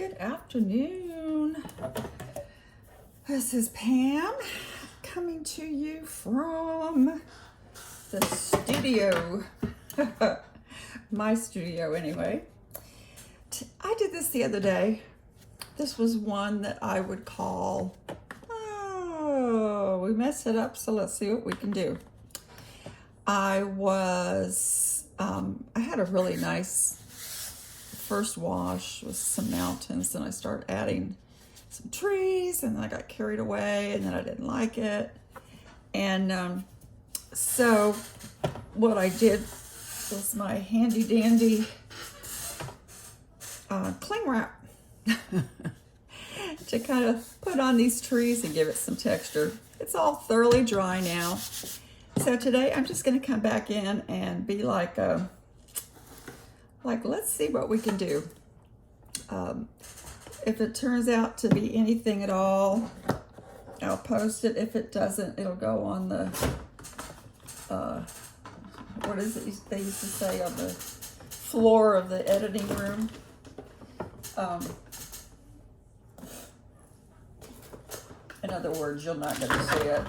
good afternoon. This is Pam coming to you from the studio. My studio, anyway. I did this the other day. This was one that I would call, oh, we messed it up, so let's see what we can do. I had a really nice first wash with some mountains, and I started adding some trees, and then I got carried away, and then I didn't like it. And so what I did was my handy dandy cling wrap to kind of put on these trees and give it some texture. It's all thoroughly dry now. So today I'm just going to come back in and be like, let's see what we can do. If it turns out to be anything at all, I'll post it. If it doesn't, it'll go on the, what is it they used to say, on the floor of the editing room. In other words, you're not going to see it.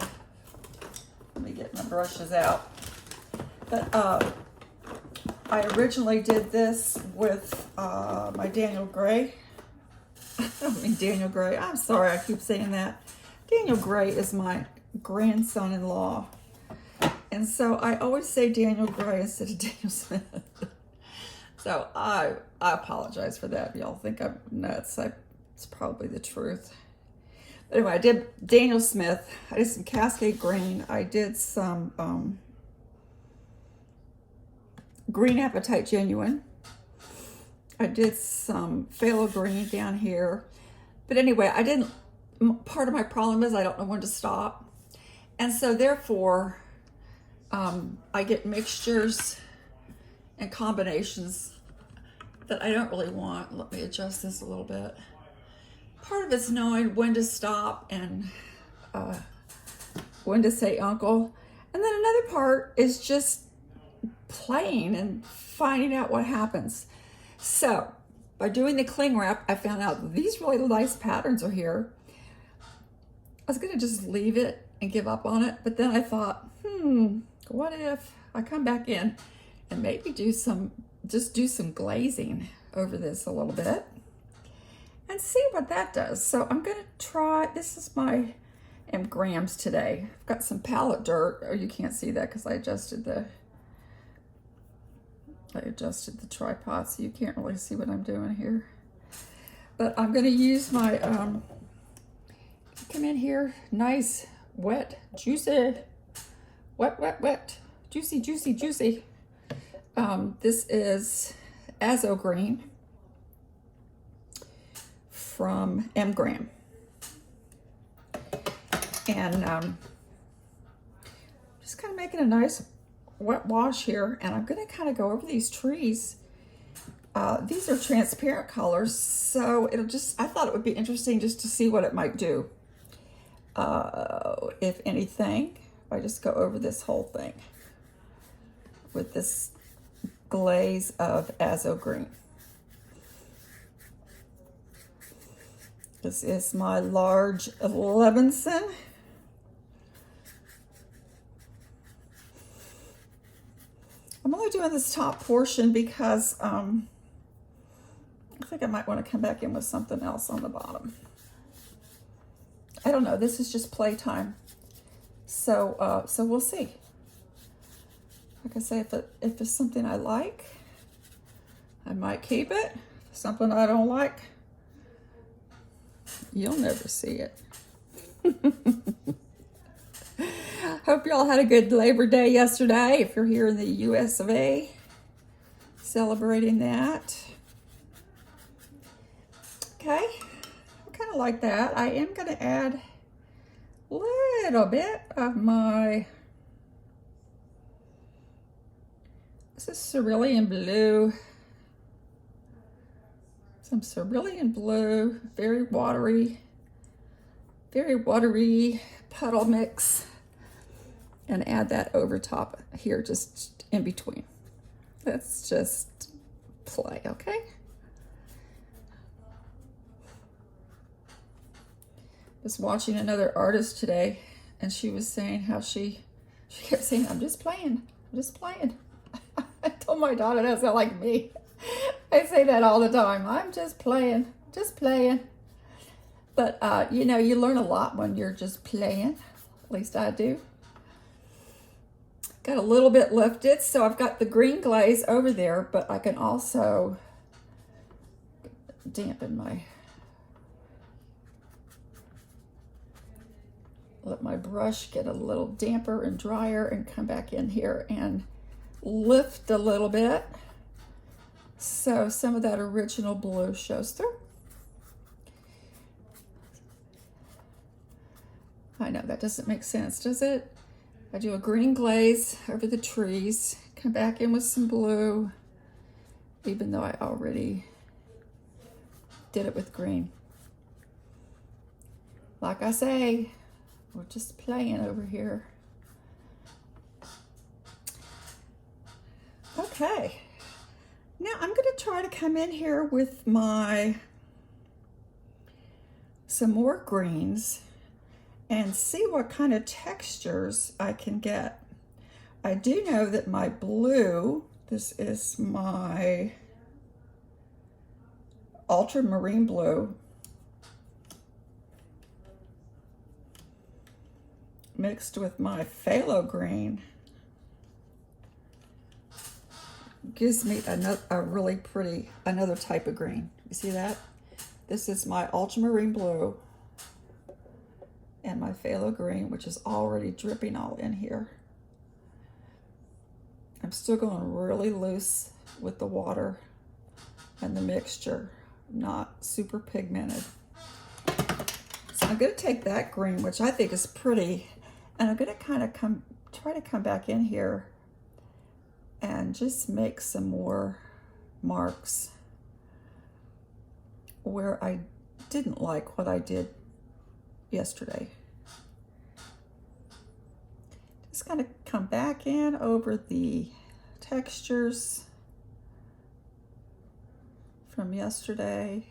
Let me get my brushes out. But I originally did this with my Daniel Gray. Daniel Gray. I'm sorry, I keep saying that. Daniel Gray is my grandson-in-law. And so I always say Daniel Gray instead of Daniel Smith. So I apologize for that. Y'all think I'm nuts. It's probably the truth. But anyway, I did Daniel Smith. I did some Cascade Green. I did some Green Apatite Genuine. I did some Phthalo Green down here. But anyway, part of my problem is I don't know when to stop. And so therefore, I get mixtures and combinations that I don't really want. Let me adjust this a little bit. Part of it's knowing when to stop and when to say uncle. And then another part is just playing and finding out what happens. So by doing the cling wrap, I found out these really nice patterns are here. I was gonna just leave it and give up on it, but then I thought, what if I come back in and maybe do some glazing over this a little bit and see what that does. So I'm gonna try, this is my grams today. I've got some palette dirt. Oh, you can't see that because I adjusted the tripod, so you can't really see what I'm doing here. But I'm gonna use my, come in here, nice, wet, juicy, wet, juicy, juicy, juicy. This is Azo Green from Mgram. And just kind of making a nice wet wash here, and I'm going to kind of go over these trees. These are transparent colors, so I thought it would be interesting just to see what it might do. If anything, I just go over this whole thing with this glaze of Azo Green. This is my large Levinson. I'm only doing this top portion because I think I might want to come back in with something else on the bottom. I don't know. This is just playtime. So we'll see. Like I say, if it's something I like, I might keep it. If something I don't like, you'll never see it. Hope y'all had a good Labor Day yesterday, if you're here in the US of A, celebrating that. Okay, I kind of like that. I am going to add a little bit of my, this is Cerulean Blue. Some Cerulean Blue, very watery puddle mix. And add that over top here, just in between. Let's just play, okay? was watching another artist today, and she was saying how she kept saying, I'm just playing, I'm just playing. I told my daughter that's not like me. I say that all the time. I'm just playing, just playing. But, you know, you learn a lot when you're just playing. At least I do. Got a little bit lifted, so I've got the green glaze over there, but I can also dampen let my brush get a little damper and drier and come back in here and lift a little bit so some of that original blue shows through. I know that doesn't make sense, does it? I do a green glaze over the trees, come back in with some blue, even though I already did it with green. Like I say, we're just playing over here. Okay, now I'm going to try to come in here with some more greens and see what kind of textures I can get. I do know that my blue, this is my ultramarine blue, mixed with my phthalo green, gives me a really pretty, another type of green. You see that? This is my ultramarine blue and my phthalo green, which is already dripping all in here. I'm still going really loose with the water and the mixture, not super pigmented. So I'm going to take that green, which I think is pretty, and I'm going to kind of try to come back in here and just make some more marks where I didn't like what I did yesterday. Just kind of come back in over the textures from yesterday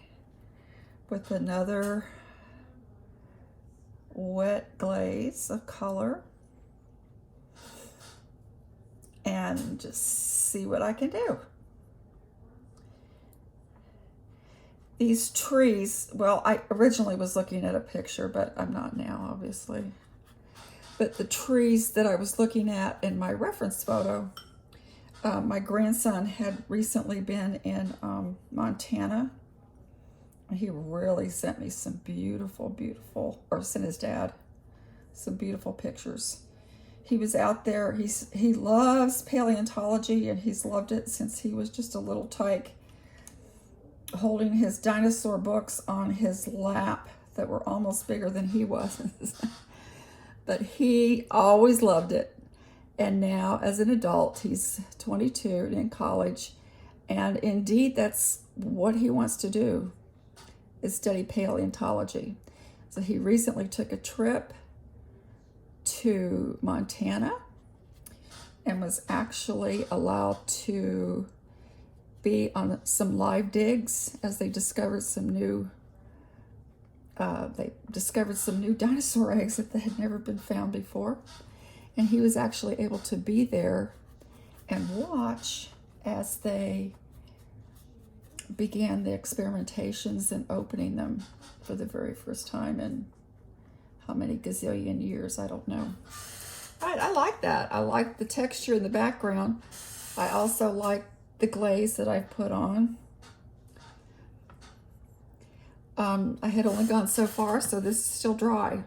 with another wet glaze of color and just see what I can do. These trees, well, I originally was looking at a picture, but I'm not now, obviously. But the trees that I was looking at in my reference photo, my grandson had recently been in Montana. And he really sent me some beautiful, or sent his dad some beautiful pictures. He was out there, he loves paleontology, and he's loved it since he was just a little tyke, holding his dinosaur books on his lap that were almost bigger than he was. But he always loved it. And now as an adult, he's 22 and in college. And indeed, that's what he wants to do, is study paleontology. So he recently took a trip to Montana and was actually allowed to be on some live digs as they discovered some new dinosaur eggs that had never been found before. And he was actually able to be there and watch as they began the experimentations and opening them for the very first time in how many gazillion years, I don't know. I like that. I like the texture in the background. I also like the glaze that I put on. I had only gone so far, so this is still dry.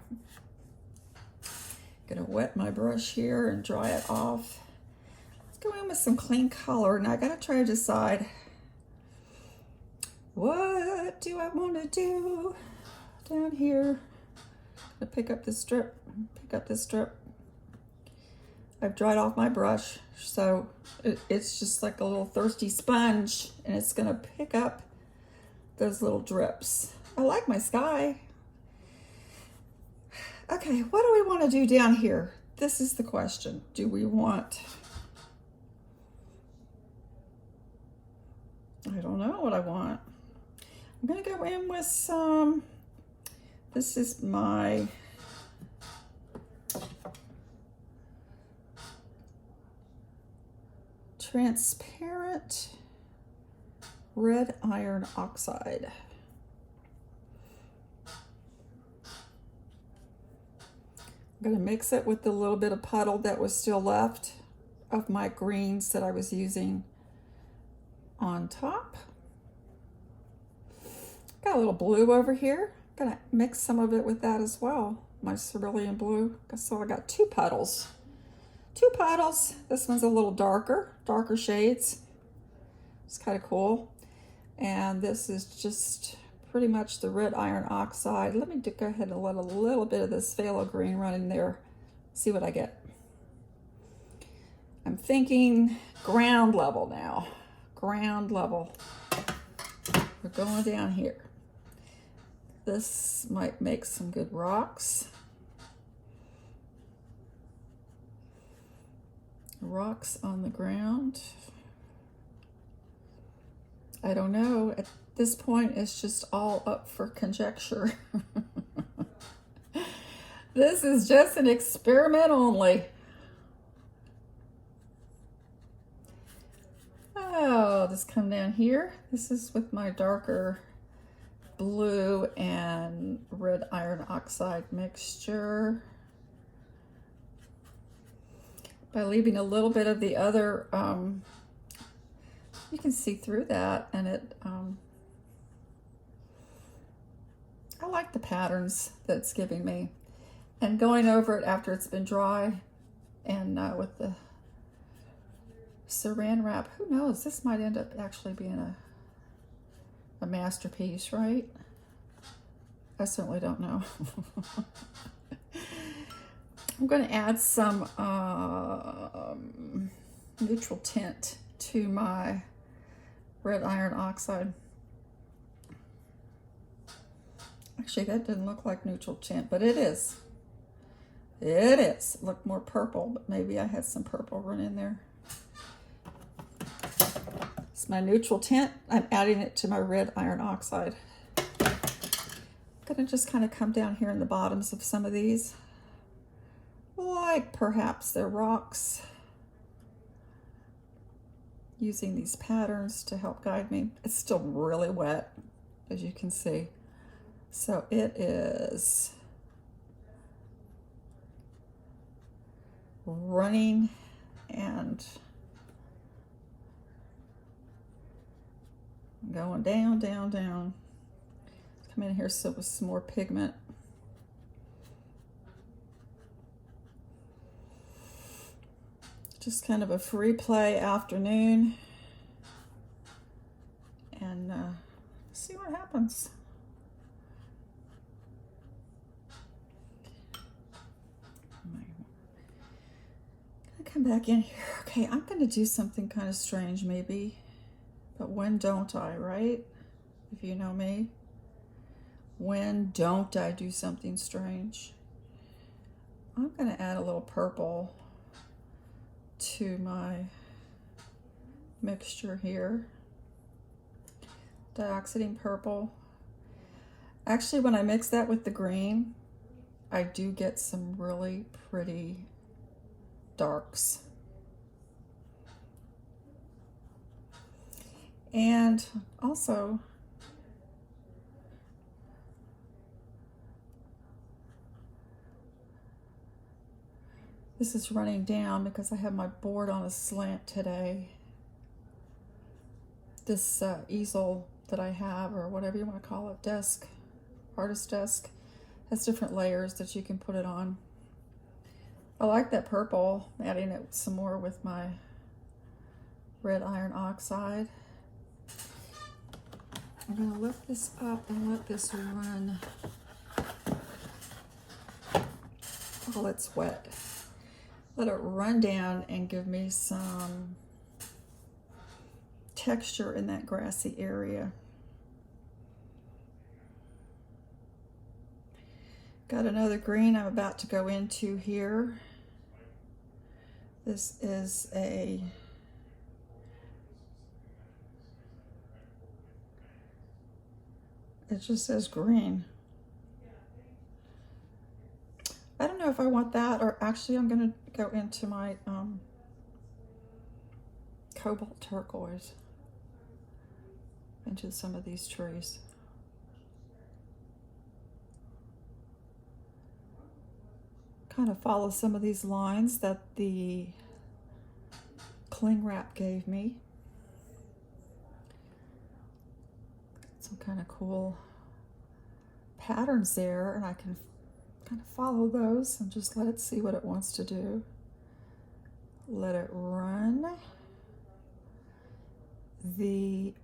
Gonna wet my brush here and dry it off. Let's go in with some clean color. Now I gotta try to decide, what do I want to do down here? Gonna pick up this strip, I've dried off my brush, so it's just like a little thirsty sponge, and it's gonna pick up those little drips. I like my sky. Okay, what do we want to do down here? This is the question. Do we want, I don't know what I want. I'm gonna go in with some This is my transparent red iron oxide. I'm going to mix it with the little bit of puddle that was still left of my greens that I was using on top. Got a little blue over here. Gonna mix some of it with that as well. My cerulean blue. So I got two puddles. Two puddles. This one's a little darker shades. It's kind of cool. And this is just pretty much the red iron oxide. Let me go ahead and let a little bit of this phthalo green run in there. See what I get. I'm thinking ground level now. Ground level. We're going down here. This might make some good rocks. Rocks on the ground. I don't know. At this point, it's just all up for conjecture. This is just an experiment only. Oh, just come down here. This is with my darker blue and red iron oxide mixture. By leaving a little bit of the other, you can see through that, and it, I like the patterns that it's giving me. And going over it after it's been dry and with the Saran wrap, who knows, this might end up actually being a masterpiece, right? I certainly don't know. I'm going to add some neutral tint to my red iron oxide. Actually, that didn't look like neutral tint, but it is. It is. It looked more purple, but maybe I had some purple run in there. It's my neutral tint. I'm adding it to my red iron oxide. I'm gonna just kind of come down here in the bottoms of some of these, like perhaps they're rocks, using these patterns to help guide me. It's still really wet, as you can see. So it is running, and going down, down, down. Come in here so with some more pigment. Just kind of a free play afternoon, and see what happens. Come back in here. Okay, I'm going to do something kind of strange maybe, but when don't I, right? If you know me, when don't I do something strange? I'm going to add a little purple to my mixture here. Dioxazine purple. Actually, when I mix that with the green, I do get some really pretty darks. And also, this is running down because I have my board on a slant today. This easel that I have, or whatever you want to call it, desk, artist desk, has different layers that you can put it on. I like that purple, adding it some more with my red iron oxide. I'm going to lift this up and let this run while it's wet. Let it run down and give me some texture in that grassy area. Got another green I'm about to go into here. This is it just says green. know if I want that, or actually I'm going to go into my cobalt turquoise into some of these trees. Kind of follow some of these lines that the cling wrap gave me. Some kind of cool patterns there, and I can kind of follow those and just let it see what it wants to do. Let it run. The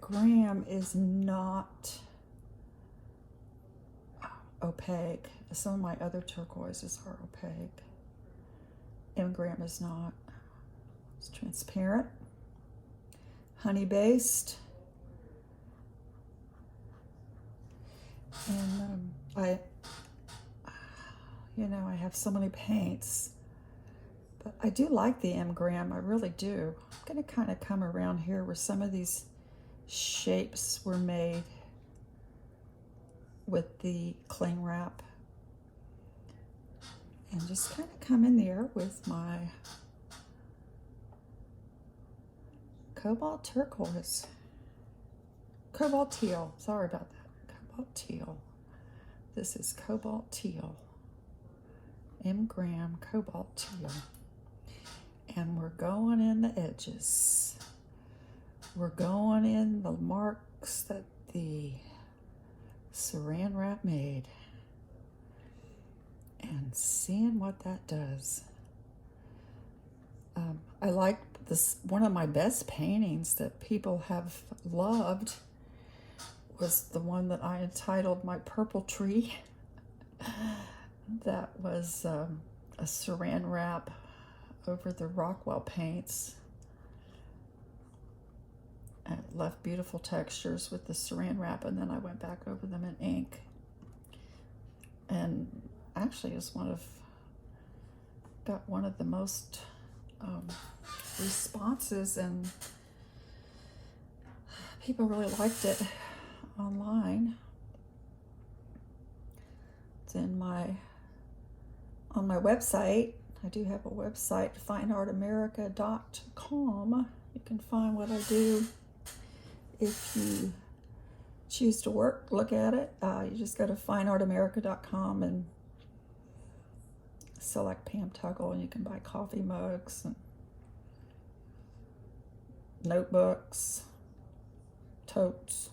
Graham is not opaque. Some of my other turquoises are opaque. Graham is not. It's transparent, honey based, and I have so many paints, but I do like the Graham. I really do. I'm going to kind of come around here where some of these shapes were made with the cling wrap, and just kind of come in there with my cobalt turquoise, cobalt teal, sorry about that, cobalt teal. This is cobalt teal, Graham cobalt teal. And we're going in the edges. We're going in the marks that the Saran wrap made, and seeing what that does. I like this. One of my best paintings that people have loved was the one that I entitled My Purple Tree. That was a Saran wrap over the Rockwell paints. It left beautiful textures with the Saran wrap, and then I went back over them in ink. And actually is got one of the most responses, and people really liked it online. It's on my website. I do have a website, fineartamerica.com. You can find what I do. If you choose to look at it, you just go to fineartamerica.com and select Pam Tuggle, and you can buy coffee mugs and notebooks, totes,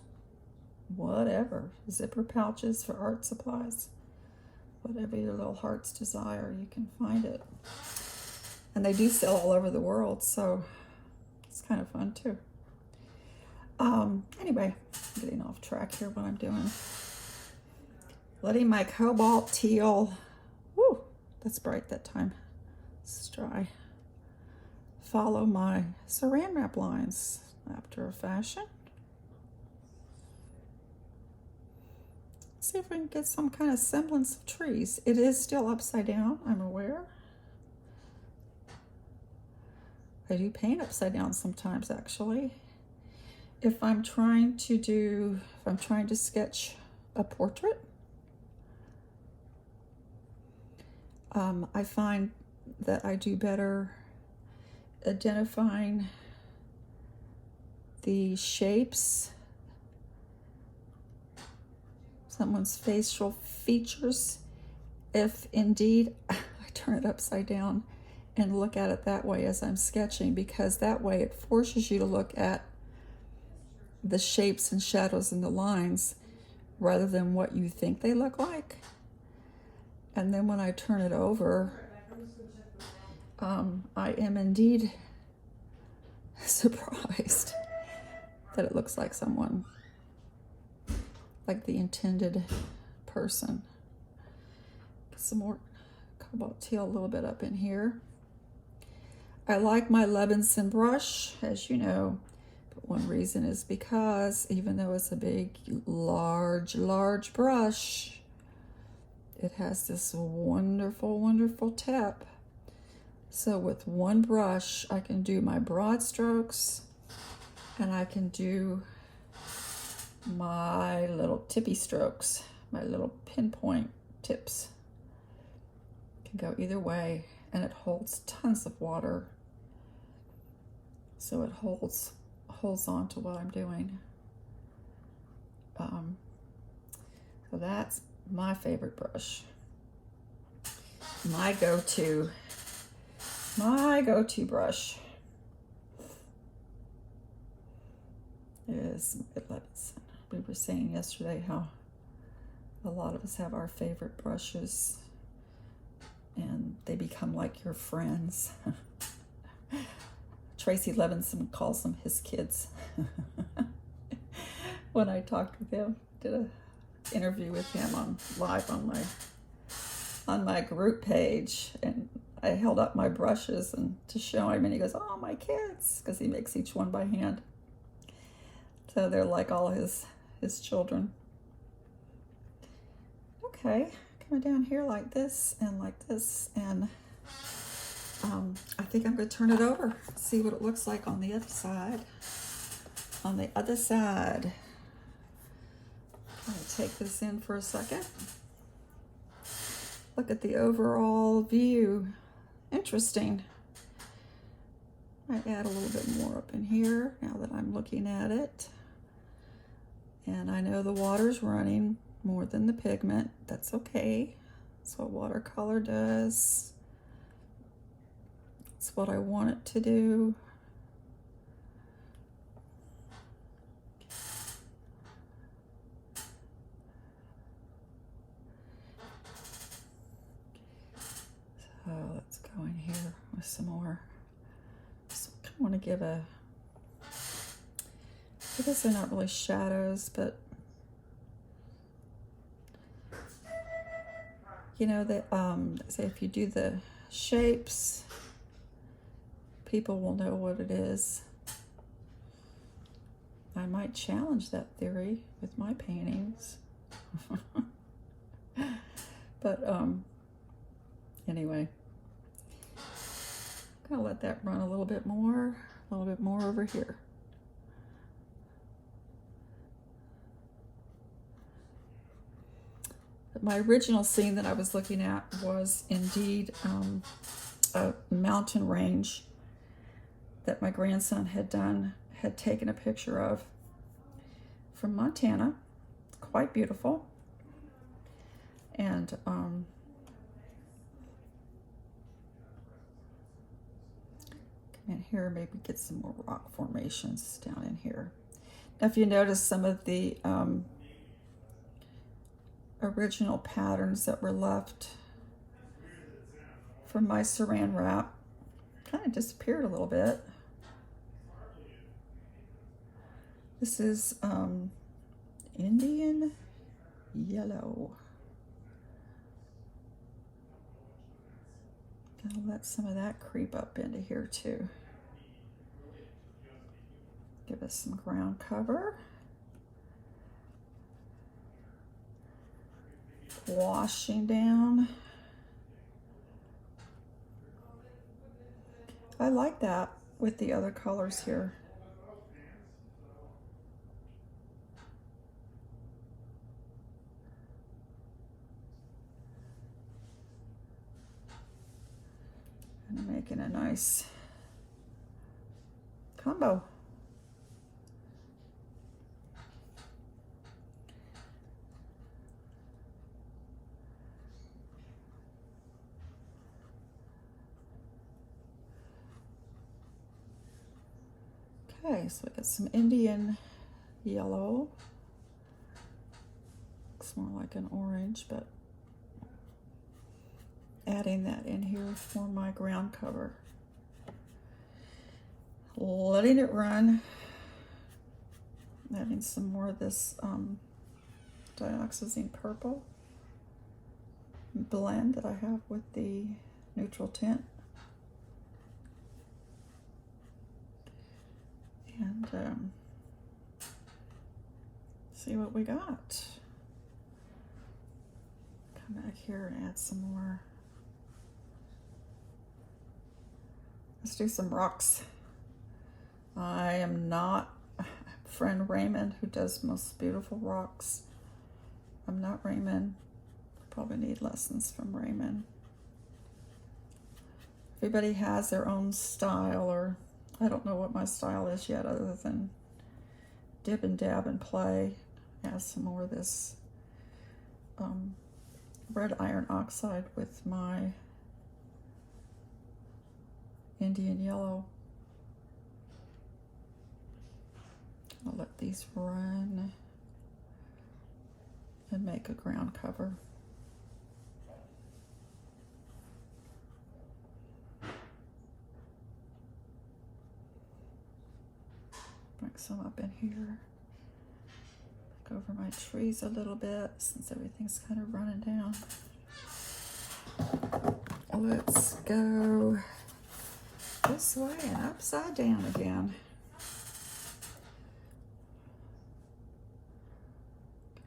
whatever, zipper pouches for art supplies, whatever your little heart's desire, you can find it. And they do sell all over the world, so it's kind of fun too. Anyway, I'm getting off track here what I'm doing. Letting my cobalt teal, whoo, that's bright that time, it's dry, follow my Saran wrap lines after a fashion. See if we can get some kind of semblance of trees. It is still upside down, I'm aware. I do paint upside down sometimes, actually. If I'm trying to sketch a portrait, I find that I do better identifying the shapes, someone's facial features, if indeed I turn it upside down and look at it that way as I'm sketching, because that way it forces you to look at the shapes and shadows and the lines rather than what you think they look like. And then when I turn it over, I am indeed surprised that it looks like someone, like the intended person. Get some more cobalt teal a little bit up in here. I like my Levinson brush, as you know, but one reason is because even though it's a big, large brush, it has this wonderful, wonderful tip. So with one brush, I can do my broad strokes, and I can do my little tippy strokes, my little pinpoint tips. Can go either way, and it holds tons of water, so it holds on to what I'm doing. So that's my favorite brush. My go-to brush is Levinson. We were saying yesterday how a lot of us have our favorite brushes and they become like your friends. Tracy Levinson calls them his kids. When I talked with him, did an interview with him live on my group page, and I held up my brushes and to show him, and he goes, "Oh, my kids," because he makes each one by hand. So they're like all his children. Okay, coming down here like this, and I think I'm going to turn it over, see what it looks like on the other side. On the other side. I'm going to take this in for a second. Look at the overall view. Interesting. Might add a little bit more up in here now that I'm looking at it. And I know the water's running more than the pigment. That's okay. That's what watercolor does. It's what I want it to do. So let's go in here with some more. So I want to give I guess they're not really shadows, but you know that say if you do the shapes, people will know what it is. I might challenge that theory with my paintings. But anyway, I'm gonna let that run a little bit more over here. But my original scene that I was looking at was indeed a mountain range that my grandson had taken a picture of from Montana. Quite beautiful. And in here, maybe get some more rock formations down in here. Now, if you notice some of the original patterns that were left from my saran wrap kind of disappeared a little bit. This is Indian yellow. Gonna let some of that creep up into here too. Give us some ground cover. Washing down. I like that with the other colors here. And making a nice combo. Okay, so we got some Indian yellow. Looks more like an orange, but adding that in here for my ground cover. Letting it run. Adding some more of this dioxazine purple blend that I have with the neutral tint. And see what we got. Come back here and add some more. Let's do some rocks. I am not friend Raymond, who does most beautiful rocks. I'm not Raymond. probably need lessons from Raymond. Everybody has their own style, or I don't know what my style is yet other than dib and dab and play. Add some more of this red iron oxide with my Indian yellow. I'll let these run and make a ground cover. Bring some up in here. Go over my trees a little bit since everything's kind of running down. Let's go this way and upside down again.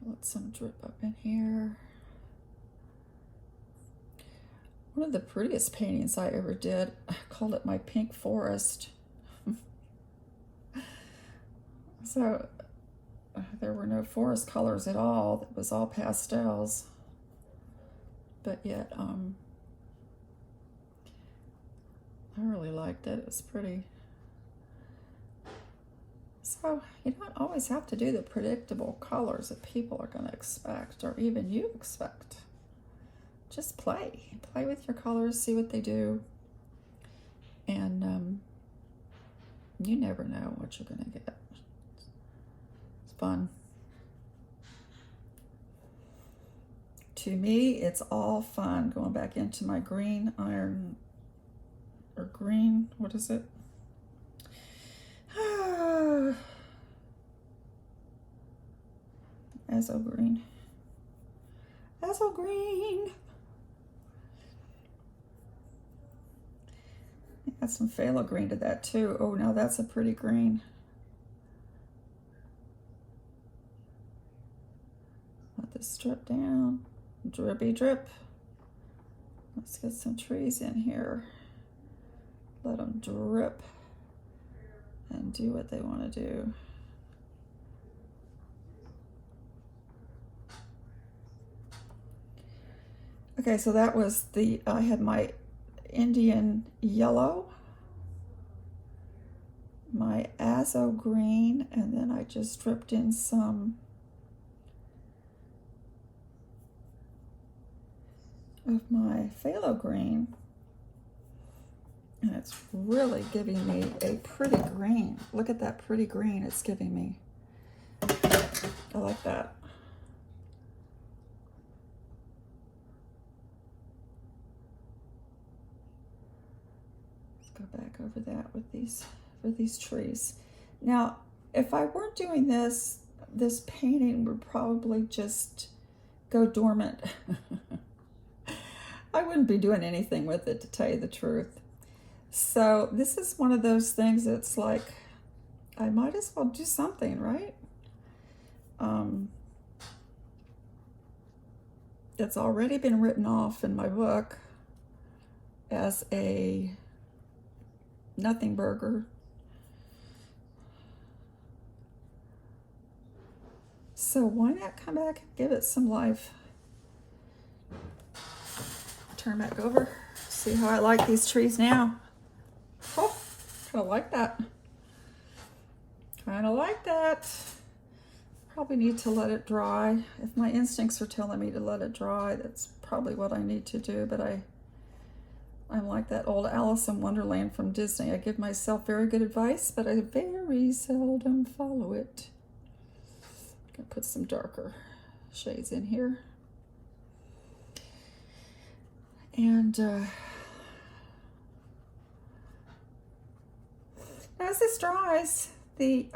Let some drip up in here. One of the prettiest paintings I ever did, I called it my Pink Forest. So there were no forest colors at all. It was all pastels. But yet, I really liked it. It was pretty. So you don't always have to do the predictable colors that people are going to expect, or even you expect. Just play. Play with your colors, see what they do. And you never know what you're going to get. It's fun. To me, it's all fun. Going back into my green iron, or green, what is it? Azo green. Azo green. Add some phthalo green to that too. Oh, now that's a pretty green. Let this drip down. Drippy drip. Let's get some trees in here. Let them drip and do what they want to do. Okay, so that was I had my Indian yellow, my Azo green, and then I just dripped in some of my phthalo green. And it's really giving me a pretty green. Look at that pretty green it's giving me. I like that. Let's go back over that with these trees. Now, if I weren't doing this, this painting would probably just go dormant. I wouldn't be doing anything with it, to tell you the truth. So this is one of those things that's like, I might as well do something, right? It's already been written off in my book as a nothing burger. So why not come back and give it some life? Turn back over, see how I like these trees now. Oh, kind of like that. Kind of like that. Probably need to let it dry. If my instincts are telling me to let it dry, that's probably what I need to do. But I'm like that old Alice in Wonderland from Disney. I give myself very good advice, but I very seldom follow it. I'm gonna put some darker shades in here. And as this dries, the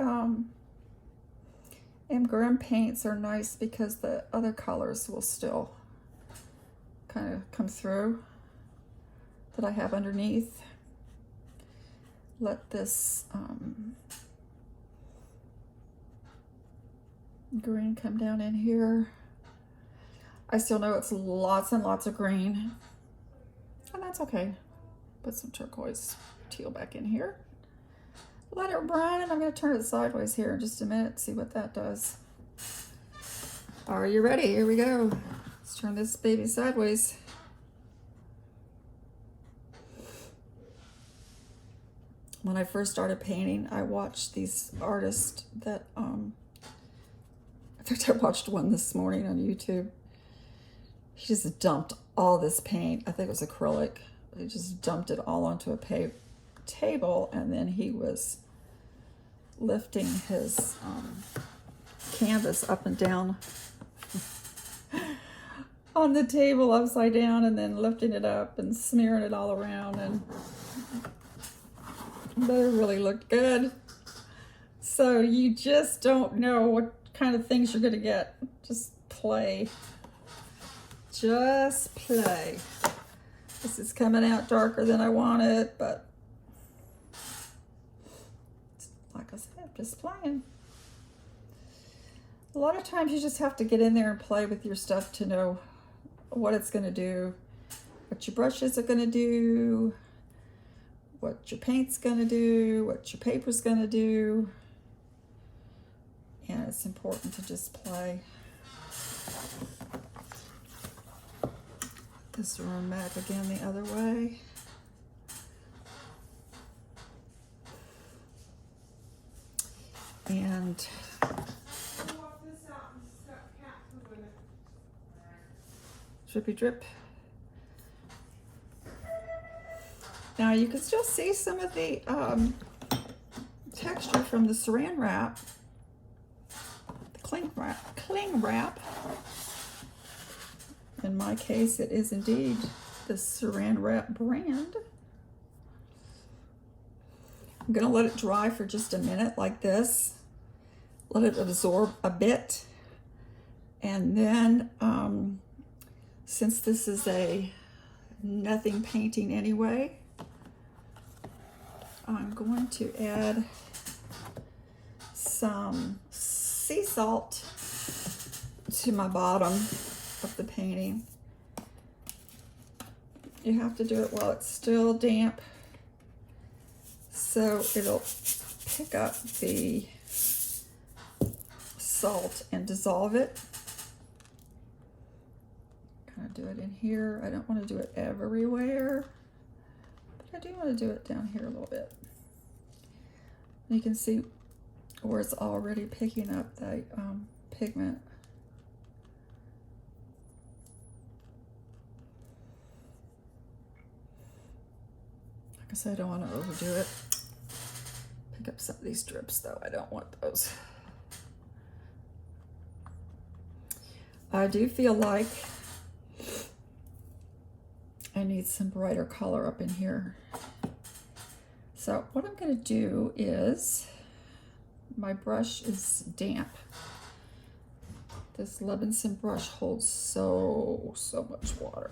MGrim paints are nice because the other colors will still kind of come through that I have underneath. Let this green come down in here. I still know it's lots and lots of green, and that's okay. Put some turquoise teal back in here. Let it run, and I'm going to turn it sideways here in just a minute, see what that does. Are you ready? Here we go. Let's turn this baby sideways. When I first started painting, I watched these artists that, in fact, I watched one this morning on YouTube. He just dumped all this paint. I think it was acrylic. He just dumped it all onto a table, and then he was lifting his canvas up and down on the table upside down, and then lifting it up and smearing it all around, and but it really looked good. So you just don't know what kind of things you're gonna get. Just play. Just play. This is coming out darker than I wanted, but like I said, just playing. A lot of times you just have to get in there and play with your stuff to know what it's gonna do, what your brushes are gonna do, what your paint's gonna do, what your paper's gonna do. And it's important to just play. This room back again the other way. And drippy drip. Now you can still see some of the texture from the saran wrap, the cling wrap. In my case, it is indeed the saran wrap brand. I'm gonna let it dry for just a minute like this. Let it absorb a bit. And then, since this is a nothing painting anyway, I'm going to add some sea salt to my bottom of the painting. You have to do it while it's still damp, so it'll pick up the salt and dissolve it. Kind of do it in here. I don't want to do it everywhere, but I do want to do it down here a little bit. You can see where it's already picking up the pigment. Like I said, I don't want to overdo it. Pick up some of these drips though. I don't want those. I do feel like I need some brighter color up in here. So what I'm going to do is, my brush is damp. This Levinson brush holds so much water.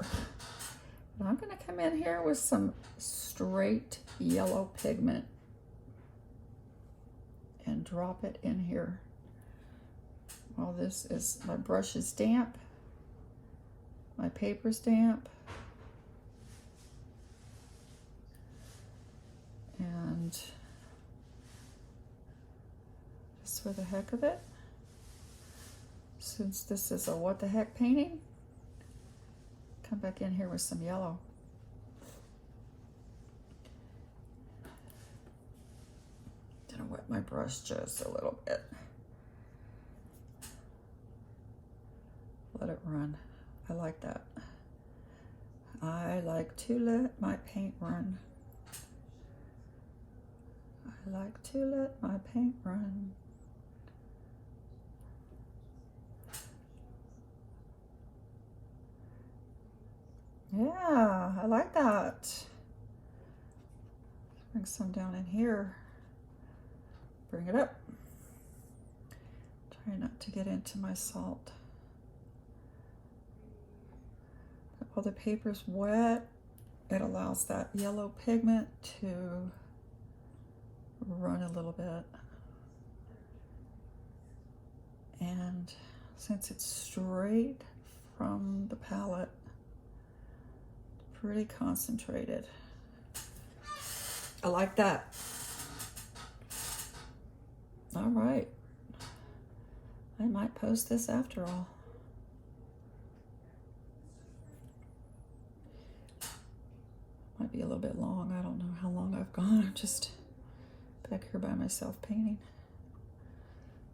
But I'm going to come in here with some straight yellow pigment and drop it in here. While this is, my brush is damp, my paper's damp, and just for the heck of it, since this is a what the heck painting, come back in here with some yellow. Gonna wet my brush just a little bit. Let it run. I like that. I like to let my paint run. I like to let my paint run. Yeah, I like that. Bring some down in here. Bring it up. Try not to get into my salt. While the paper's wet, it allows that yellow pigment to run a little bit. And since it's straight from the palette, pretty concentrated. I like that. All right. I might post this after all. Might be a little bit long. I don't know how long I've gone. I'm just back here by myself painting.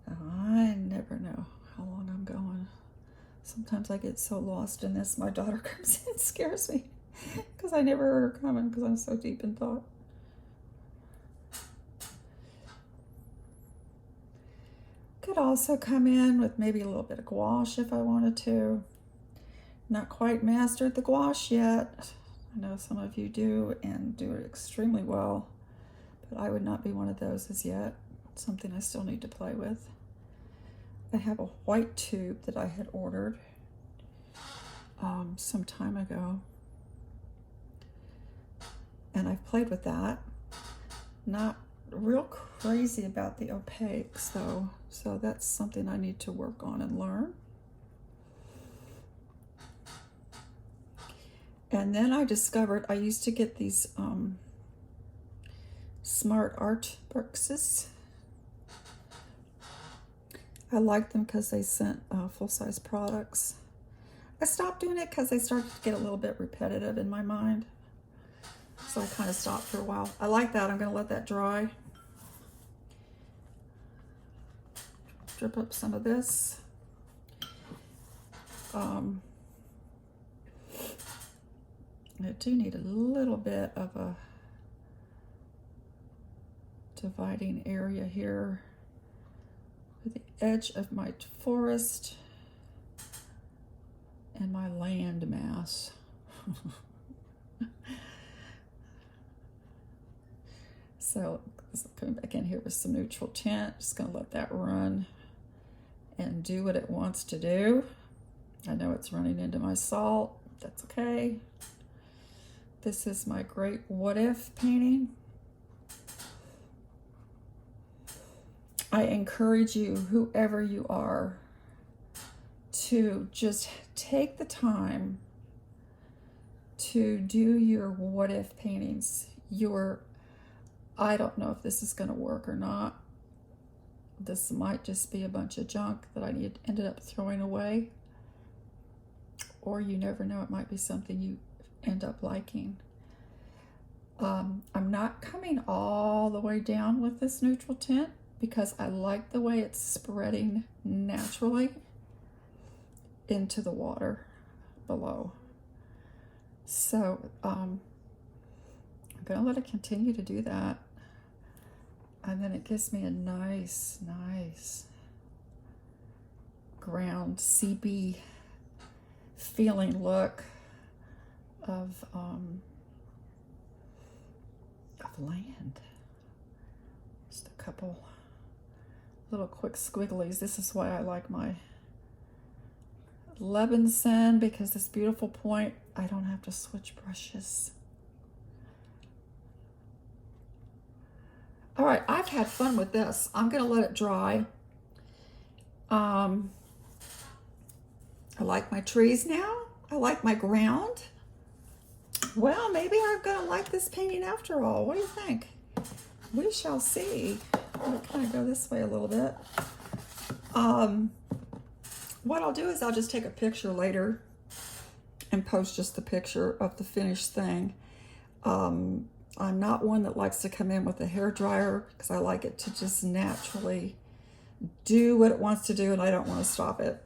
I never know how long I'm going. Sometimes I get so lost in this, my daughter comes in and scares me because I never heard her coming because I'm so deep in thought. Could also come in with maybe a little bit of gouache if I wanted to. Not quite mastered the gouache yet. I know some of you do and do it extremely well, but I would not be one of those as yet. It's something I still need to play with. I have a white tube that I had ordered some time ago, and I've played with that. Not real crazy about the opaques though, so that's something I need to work on and learn. And then I discovered I used to get these Smart Art boxes. I liked them because they sent full-size products. I stopped doing it because they started to get a little bit repetitive in my mind. So I kind of stopped for a while. I like that. I'm going to let that dry. Drip up some of this. I do need a little bit of a dividing area here with the edge of my forest and my land mass. So coming back in here with some neutral tint, just gonna let that run and do what it wants to do. I know it's running into my salt, that's okay. This is my great what if painting. I encourage you, whoever you are, to just take the time to do your what if paintings. I don't know if this is going to work or not. This might just be a bunch of junk that I ended up throwing away. Or you never know, it might be something you end up liking. I'm not coming all the way down with this neutral tint because I like the way it's spreading naturally into the water below. So I'm gonna let it continue to do that. And then it gives me a nice ground seepy feeling look of land. Just a couple little quick squigglies. This is why I like my Levinson, because this beautiful point, I don't have to switch brushes. All right, I've had fun with this. I'm gonna let it dry. I like my trees now. I like my ground. Well, maybe I'm gonna like this painting after all. What do you think? We shall see. I'm gonna kind of go this way a little bit. What I'll do is I'll just take a picture later and post just the picture of the finished thing. I'm not one that likes to come in with a hairdryer because I like it to just naturally do what it wants to do and I don't want to stop it.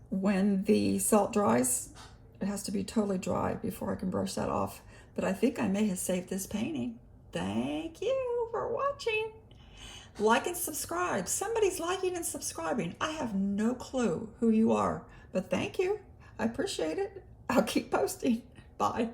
When the salt dries, it has to be totally dry before I can brush that off. But I think I may have saved this painting. Thank you for watching. Like and subscribe. Somebody's liking and subscribing. I have no clue who you are, but thank you. I appreciate it. I'll keep posting. Bye.